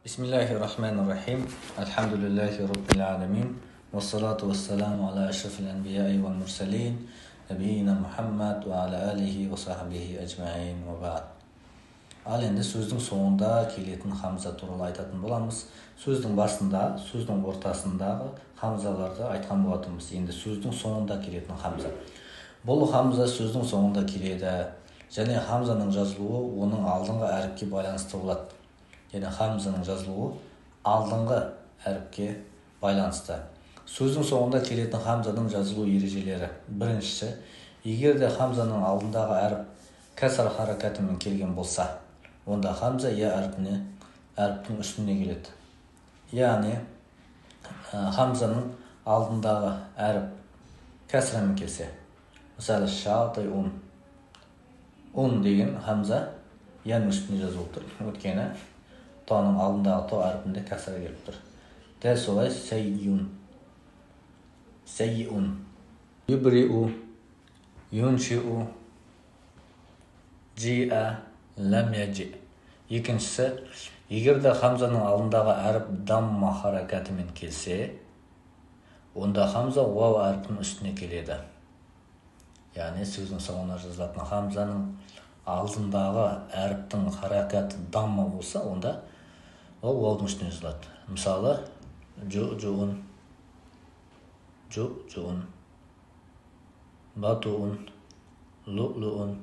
Bismillahirrahmanirrahim. Elhamdülillahi Rabbil alemin. Ve salatu ve selamu ala eşrefil enbiyai vel mursalin. Nebiyyina Muhammed ve ala alihi ve sahbihi ecmain ve ba'd. Al endi сөздің соңында келетін хамза туралы айтатын боламыз. Сөздің басында, сөздің ортасындағы хамзаларды айтқан болатынбыз. Енді сөздің соңында келетін хамза. Бұл хамза сөздің соңында келеді. Және хамзаның жазылуы оның алдыңғы әріпке байланысты болады. Yani hamzanın жазылуы алдыңғы әріпке байланысты. Сөздің соңында келетін хамзаның жазылу ережелері. Біріншісі, егер де хамзаның алдындағы әріп кәсір харакатымен келген болса, онда хамза я әріптің үстіне келеді. Яғни хамзаның алдындағы әріп кәсірмен келсе, мысалы шатай ун деген хамза яның үстіне жазылып тұр. Өйткені тоның алдындағы то әрпінде кәсір келіп тұр. Дәл солай сайюн, юбриу, юншиу, джиа, лам яджи. Екіншісі, егер де хамзаның алдындағы әріп дамма харакатымен келсе, онда хамза уау әрпінің үстіне келеді. Яғни сөздің соңына жазылатын хамзаның алдындағы әріптің харакаты дамма болса, онда ол уаудың үстіне жазылады. Мысалы, жуун, батуун, луун.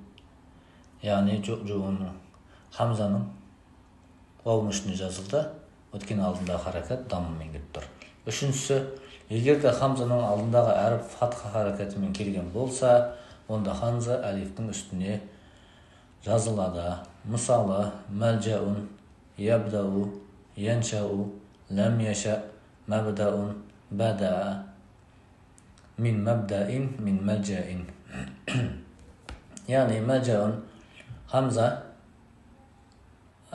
Яғни жуун хамзаның уаудың үстіне жазылды, өткен алдындағы харакат даммамен кетіп тұр. Үшіншісі, егер де хамзаның алдындағы әріп фатха харакатымен келген болса, онда хамза әлифтің үстіне жазылады. Мысалы, мәлжаун, ябдау, яншау, лам яша, мәбдаун, бада, мин мәбдаин, мин мәлжаин. Яғни мәлжаун хамза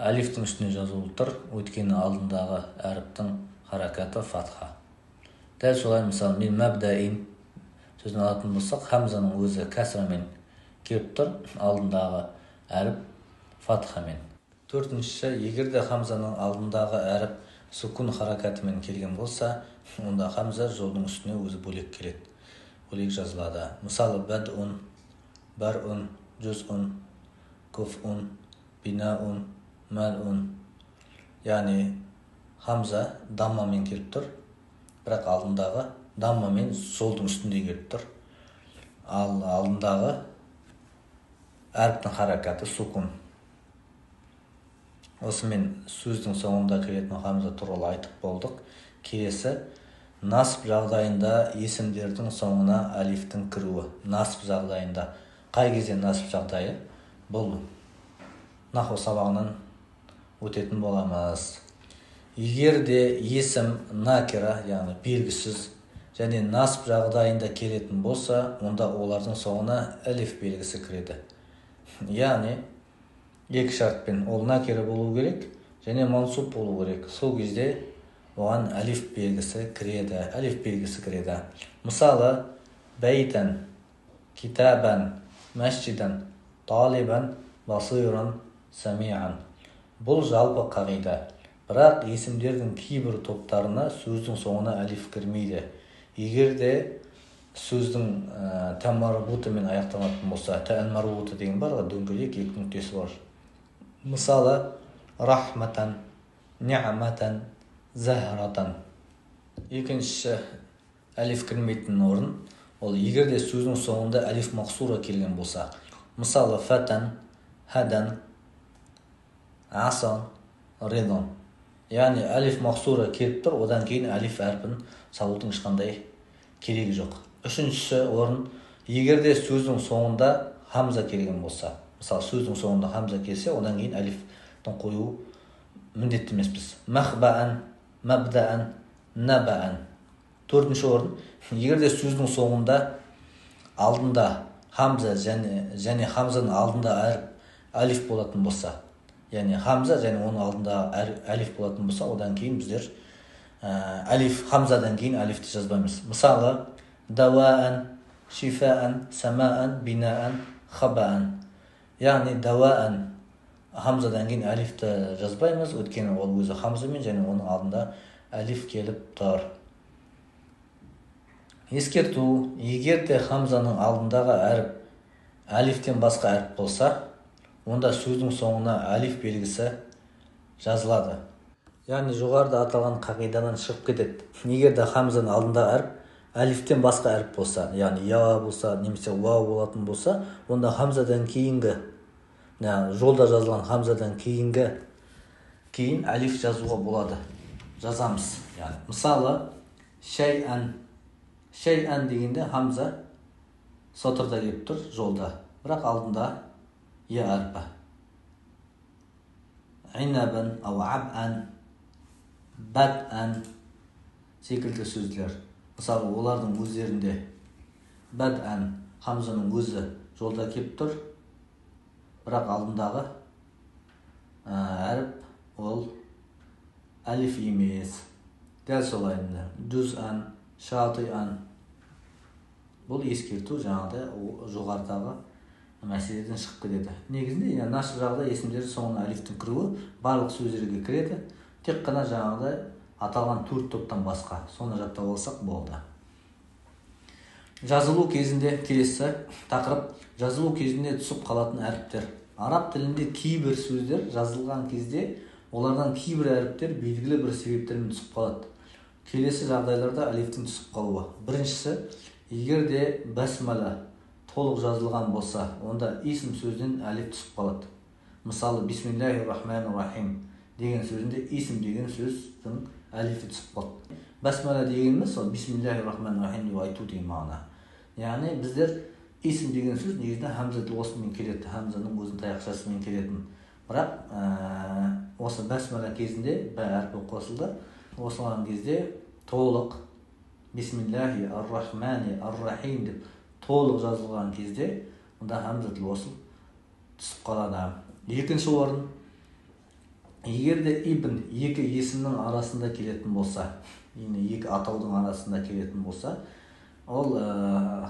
әлифтің үстіне жазылып тұр, өйткені алдындағы әріптің харакаты фатха. Дәл солай, мысалы, мин мәбдаин сөзін алатын болсақ, хамзаның өзі кәсірмен келіп тұр, алдындағы әріп фатхамен. Төртіншісі, егер де хамзаның алдындағы әріп сукун харакатымен келген болса, онда хамза жолдың үстіне өзі бөлек келеді, бөлек жазылады. Мысалы, бәдун, барун, жүзун, куфун, бинаун, мәлун. Яғни хамза даммамен келіп тұр, бірақ алдындағы даммамен жолдың үстінде келіп тұр. Ал алдындағы әріптің харакаты сукун. Осымен сөздің соңында келетін хамза туралы айтып болдық. Келесі, насып жағдайында есімдердің соңына әлифтің кіруі. Насып жағдайында. Қай кезде насып жағдайы? Бұл наху сабағынан өтетін боламыз. Егер де есім накира, яғни белгісіз, және насып жағдайында келетін болса, онда олардың соңына әлиф белгісі кіреді. Яғни екі шартпен ол накира болу керек және мансуб болу керек. Сол кезде оған әлиф белгісі кіреді. Мысалы, бәйтан, китабан, мәсжидан, талибан, басиран, самиан. Бұл жалпы қағида. Бірақ есімдердің кейбір топтарына сөздің соңына әлиф кірмейді. Егер де сөздің тән марбутымен аяқталатын болса, тән марбуты деген бар, дөңгелек екі нүктесі бар. Мысалы, рахматан, ниъматан, захратан. Екіншісі әлиф кірмейтін орын, ол егер де сөздің соңында әлиф мақсура келген болса. Мысалы, фатан, хадан, асан, ридан. Яғни әлиф мақсура келіп тұр, одан кейін әлиф әрпін салудың ешқандай керегі жоқ. Үшіншісі орын, егер де сөздің соңында хамза келген болса. Мысалы, сөздің соңында хамза келсе, одан кейін әлифтің қою міндетті емеспіз. Махбаан, мабдаан, набаан. Төртінші орын, егер де сөздің соңында алдында хамза және хамзаның алдында әлиф болатын болса, яғни хамза және оның алдында әлиф болатын болса, одан кейін біздер хамзадан кейін әлифті жазбаймыз. Мысалы, дауаан, шифаан, самаан, бинаан, хабаан. Яғни дауаан хамзадан кейін әлифті жазбаймыз, өйткені ол өзі хамзамен және оның алдында әлиф келіп тұр. Ескерту: егер де хамзаның алдындағы әріп әлифтен басқа әріп болса, онда сөздің соңына әлиф белгісі жазылады. Яғни жоғарыда аталған қағидадан шығып кетеді. Егер де хамзаның алдындағы әріп әлифтен басқа әріп болса, яғни я болса, немесе уау болатын болса, онда хамзадан кейінгі, жолда жазылған хамзадан кейін әлиф жазуға болады. Жазамыз. Мысалы, шәйән дегенде хамза сотырда келіп тұр, жолда. Бірақ алдында я әрпі. Инабан, ау абән, бәдән секілді сөздер. Мысалы, олардың өздерінде бәдән хамзаның өзі жолда келіп тұр, бірақ алдындағы әріп ол әлиф емес. Дәл солай дүзән, шатиан. Бұл ескерту жаңағыдай жоғарыдағы мәселеден шығып кетеді. Негізінде нашр жағдай есімдері соңына әлифтің кіруі барлық сөздерге кіреді. Тек қана жаңағыдай аталған 4 топтан басқа. Соны жаттап алсақ болды. Жазылу кезінде келесі тақырып: жазылу кезінде түсіп қалатын әріптер. Араб тілінде кейбір сөздер жазылған кезде олардан кейбір әріптер белгілі бір себептермен түсіп қалады. Келесі жағдайларда әлифтің түсіп қалуы. Біріншісі, егер де басмала толық жазылған болса, онда исм сөзден әлиф түсіп қалады. Мысалы, бисмиллахир-рахманир-рахим деген сөзінде исм деген сөздің әлифі түсіп қалды. Басмала дегеніміз сол бисмиллахир-рахманир-рахим деп айту деген мағына. Яғни біздер исм деген сөз негізінде хамзатул уаслмен келеді, хамзаның өзінің таяқшасымен келетін. Бірақ осы басмала кезінде бә әрпі қосылды. Осылған кезде толық бисмиллахи ар-рахмани ар-рахим деп толық жазылған кезде онда хамзатул уасл түсіп қалады. Екінші орын: егер де ибн екі есімнің арасында келетін болса, екі атаудың арасында келетін болса, ол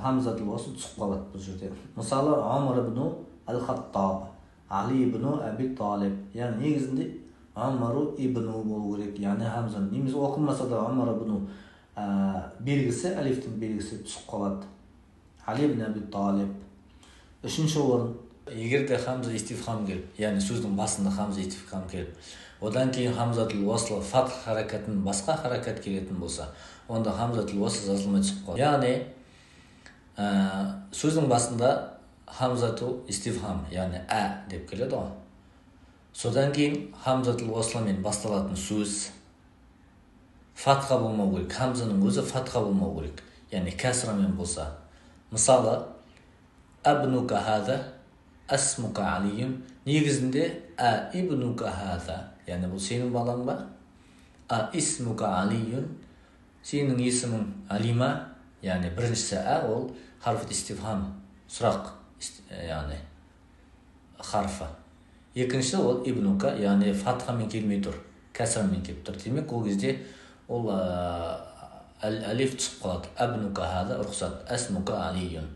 хамзатул уасл түсіп қалады бұл жерде. Мысалы, Умар ибн ал-Хаттаб, Али ибн Аби Талиб. Яғни негізінде Умару ибну болу керек, яғни хамзаның. Немесе оқылмаса да Умар ибн белгісі, әлифтің белгісі түсіп қалады. Али ибн Аби Талиб. Үшінші орын: егер де хамза истифхам келіп, яғни сөздің басында хамза истифхам келіп, одан кейін хамзатул уасл фатх харакатының басқа харакат келетін болса, онда хамзатул уасл жазылмай түсіп қалады. Яғни сөздің басында хамзатул истифхам, яғни деп келеді ғой. Содан кейін хамзатул уаслмен басталатын сөз фатха болмау керек. Хамзаның өзі фатха болмау керек, яғни кәсрамен болса. Мысалы, абнука хаза, асмука алиюн. Негізінде ибнука хаза, яғни бұл сенің балаң ба? Исмука алиюн, сенің есімің алима, яғни біріншісі ол харф истифхам, сұрақ, яғни харфа. Екінші ол ибнука, яғни фатхамен келмей тұр, кәсрамен келіп тұр. Демек, ол кезде ол әлиф түсіп қалады. Абнука хаза, рұқсат, асмука алиюн.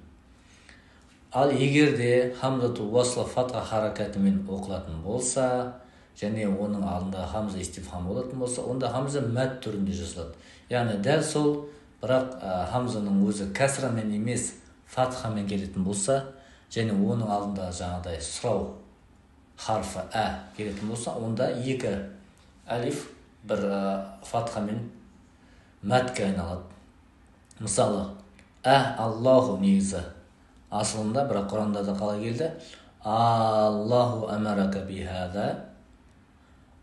Ал егер де хамзатул уасл фатха харакатымен оқылатын болса, және оның алдында хамза истифхам болатын болса, онда хамза мәд түрінде жазылады. Яғни дәл сол, бірақ хамзаның өзі кәсрамен емес, фатхамен келетін болса, және оның алдында жаңағыдай сұрау харфы келетін болса, онда екі әлиф бір фатхамен мәдке айналады. Мысалы, Аллаху негізі асылында, бірақ Құранда да қалай келді? Аллаху амарака бихаза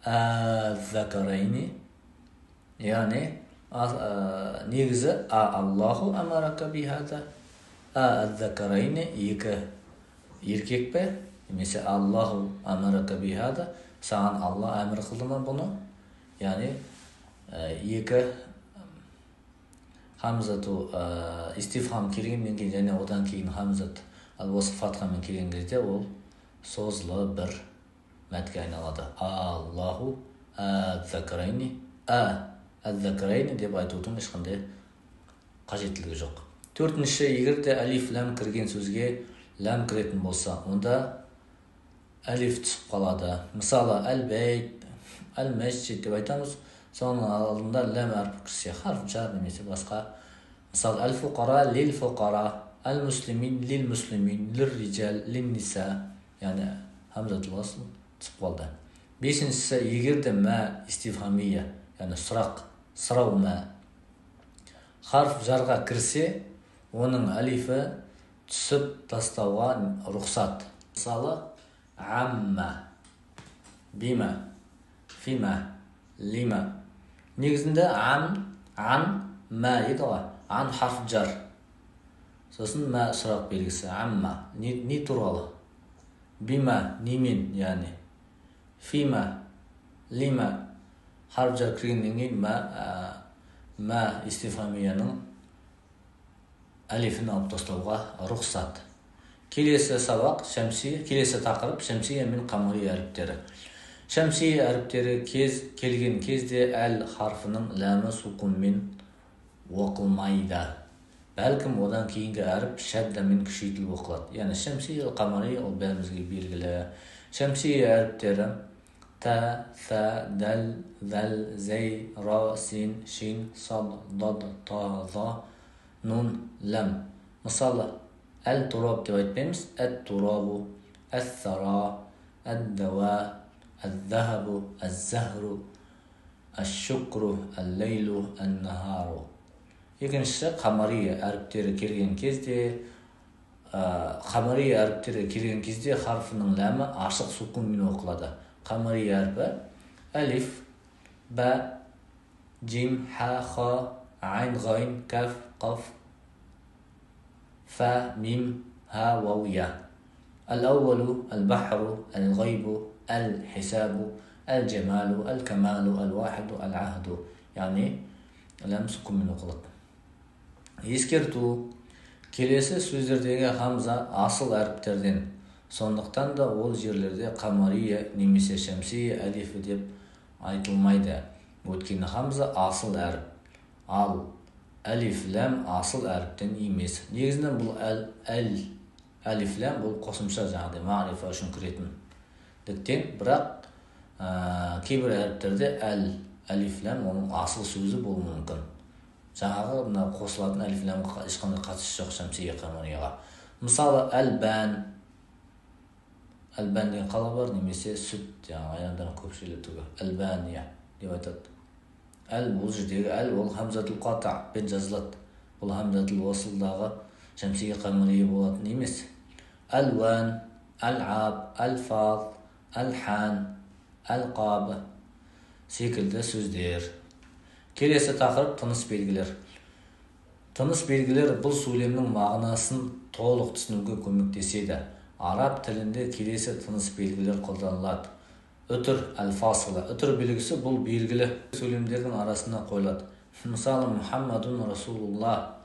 аз-закарайни. Яғни негізі Аллаху амарака бихаза аз-закарайни, екі еркек пе? Немесе Аллаху амарака бихаза, саған Алла әмір қылды ма бұны? Яғни екі хамзату истифхам келгеннен кейін және одан кейін хамзат ал-уасл фатхамен келген кезде ол созылы бір мәдке айналады. Аллаху аз-закарайни, аз-закарайни деп айтудың ешқандай қажеттілігі жоқ. Төртінші, егер де алиф ләм кірген сөзге ләм кіретін болса, онда әлиф түсіп қалады. Мысалы, әл-бейт, әл-мәсжид деп айтамыз. Соның алдында ләм әрпі кірсе, харф жар немесе басқа. Мысалы, әл-фуқара, лил-фуқара, әл-муслимин, лил-муслимин, лир-риджал, лин-ниса. Яғни хамзатул васл түсіп қалды. Бесіншісі, егерде мә истифхамия, яғни сұрақ, сұрау мә. Харф жарға кірсе, оның әлифі түсіп тастауға рұқсат. Мысалы, амма, бима, фима, лима. Негізінде ан, мә еді ғой. Ан харф жар. Сосын мә сұрақ белгісі. Амма, не туралы? Бима, немен, яғни. Фима, лима, харф жар кіргеннен кейін мә истифхамияның әлифін алып тастауға рұқсат. Келесі сабақ, келесі тақырып шәмсия мен қамария әріптері. Шәмсия әріптері келген кезде әл харфының ләмі сукунмен оқылмайды. Бәлкім одан кейінгі әріп шәддамен күшейтіліп оқылады. Яғни шәмсия, қамария ол бәрімізге белгілі. Шәмсия әріптері та, са, дәл, зәл, зәй, ра, син, шин, сад, дад, та, за, нун, ләм. Мысалы, әл-тураб деп айтпаймыз. Әт-турабу, әт-сара, әт-дәуа, әт-зәхабу, әт-зәхру, әт-шукру, әл-лейлу, ән-нахару. Екіншісі, қамария әріптері келген кезде харфының ләмі ашық сукунмен оқылады. Қамария әрпі әлиф, бә, джим, ха, ха, айн, ғайн, кәф, қаф, фа, мим, ха, вау, я. Әл-әуәлу, әл-бахру, әл-ғайбу, әл-хисабу, әл-джамалу, әл-камалу, әл-вахиду, әл-ахду. Яғни, ләм сукунмен оқылады. Ескерту, келесі сөздердегі хамза асыл әріптерден. Сондықтан да ол жерлерде қамария немесе шәмсия әлифі деп айтылмайды. Өйткені хамза асыл әріп. Ал әлиф ләм асыл әріптен емес. Негізінен бұл әлиф ләм бұл қосымша жаңағыдай мағрифа үшін кіретін. Бірақ кейбір әріптерде әлиф ләм оның асыл сөзі болуы мүмкін. Жаңағы қосылатын әлиф ләмге ешқандай қатысы жоқ шәмсия қамарияға. Мысалы, әлбән деген қала бар, немесе сүт, жаңағы аяндардың көпшілетігі. Әлбәния деп айтады. Бұл жердегі ол хамзатул қатапен жазылады. Бұл хамзатул уасылдағы шәмсия қамария болатын емес. Әлуан, әл-аб, әл-фал, әл-хан, әл-қабы секілді сөздер. Келесі тақырып тыныс белгілер. Тыныс белгілер бұл сөйлемнің мағынасын толық түсінуге көмектеседі. Араб тілінде келесі тыныс белгілер қолданылады. Үтір, әл-фасыла. Үтір белгісі бұл белгілі сөйлемдердің арасына қойылады. Мысалы, Мухаммадун Расулуллах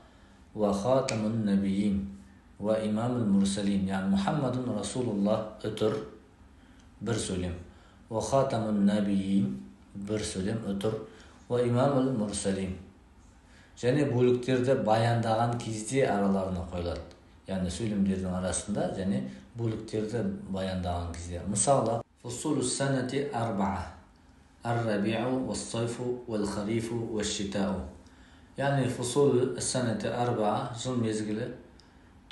ва хатамун набиин ва имамул мурсалин. Яғни Мухаммадун Расулуллах үтір бір сөйлем. Ва хатамун набиин бір сөйлем үтір. Ва имамул мурсалин. Және бөліктерді баяндаған кезде араларына қойылады. Яғни сөйлемдердің арасында және бөліктерді баяндаған кезде. Мысалы, фусулу санати арбаа. Ар-рабиу, вас-сайфу, вал-харифу, ваш-шитау. Яғни фусулу санати арбаа, жыл мезгілі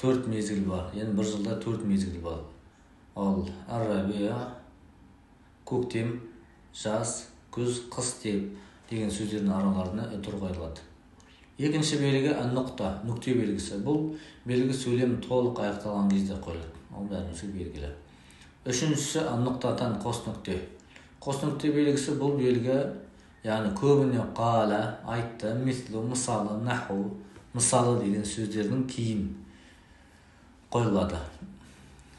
4 мезгіл бар. Яғни бір жылда 4 мезгіл бар. Ал ар-рабиа, көктем, жаз, күз, қыс деген сөздердің араларына үтір қойылады. Екінші белгі ан-нұқта, нүкте белгісі. Бұл белгі сөйлем толық аяқталған кезде қойылады. Ол бәрімізге белгілі. Үшіншісі ан-нұқтатан қос нүкте. Қос нүкте белгісі бұл белгі, яғни көбіне қала, айтты, мислу, мысалы, наху, мысалы деген сөздердің кейін қойылады.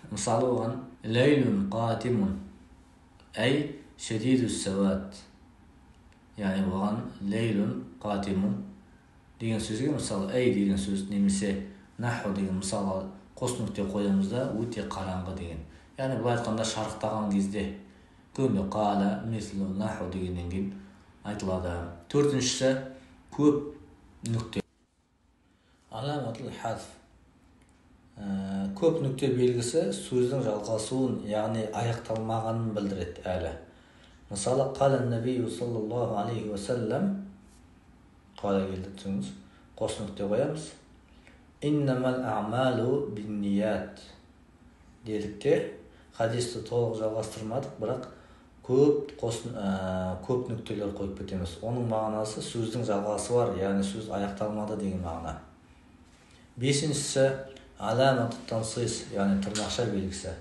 Мысалы оған лейлун қатимун, әй шадидус сават. Яғни оған лейлун қатимун деген сөзге мысалы әй деген сөз немесе наху деген мысалы қос нүкте қоямызда өте қараңғы деген. Яғни бұл айтқанда шарықтаған кезде көбіне қала, мислу, наху дегеннен кейін айтылады. Төртіншісі көп нүкте. Аламатул хазф. көп нүкте белгісі сөздің жалғасуын, яғни аяқталмағанын білдіреді әлі. Мысалы, қала нәби саллаллаху алейхи уассалам, қалай келді түсіңіз, қос нүкте қоямыз. Иннамал аъмалу бинният дедік те, хадисті толық жалғастырмадық, бірақ көп нүктелер қойып кетеміз. Оның мағынасы сөздің жалғасы бар, яғни сөз аяқталмады деген мағына. Бесіншісі аламат тансис, яғни тырнақша белгісі.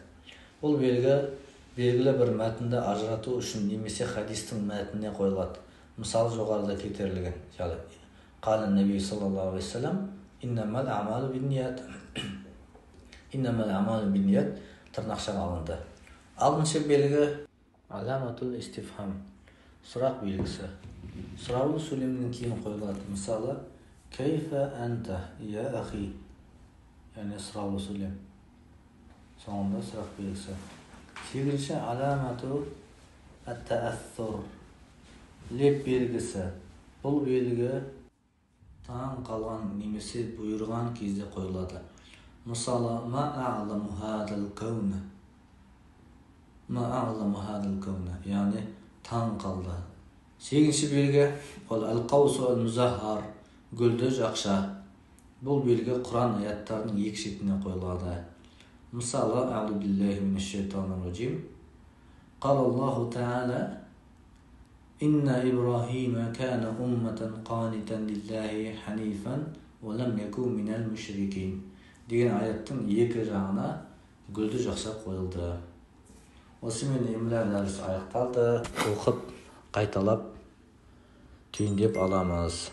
Бұл белгілі бір мәтінді ажырату үшін немесе хадистің мәтініне қойылады. Мысалы, жоғарыда кетірілген. Қала нәби саллаллаху алейхи вассалам, иннамал аъмалу бинният. Иннамал аъмалу бинният тырнақшаға алынды. Алтыншы белгі аламатул истифхам, сұрақ белгісі. Сұраулы сөйлемнен кейін қойылады. Мысалы, кайфа анта я ахи, яғни сұраулы сөйлем. Соңында сұрақ белгісі. Сегізінші аламату ат-таассур, леп белгісі. Бұл белгі таң қалған немесе бұйырған кезде қойылады. Мысалы, ма а'ламу хадал каун, яғни таң қалды. Сегізінші белгі ол ал-қаусу ал-музахар, гүлді жақша. Бұл белгі Құран аяттарының екі шетіне қойылады. Мысалы, а'уду биллахи минаш шайтанир раджим. Қалаллаху та'ала инна Ибрахима кана умматан қанитан лиллахи ханифан ва лам якун минал мушрикин деген аяттың екі жағына гүлді жақша қойылды. Осымен емлә дәрісі аяқталды. Оқып, қайталап, түйіндеп аламыз.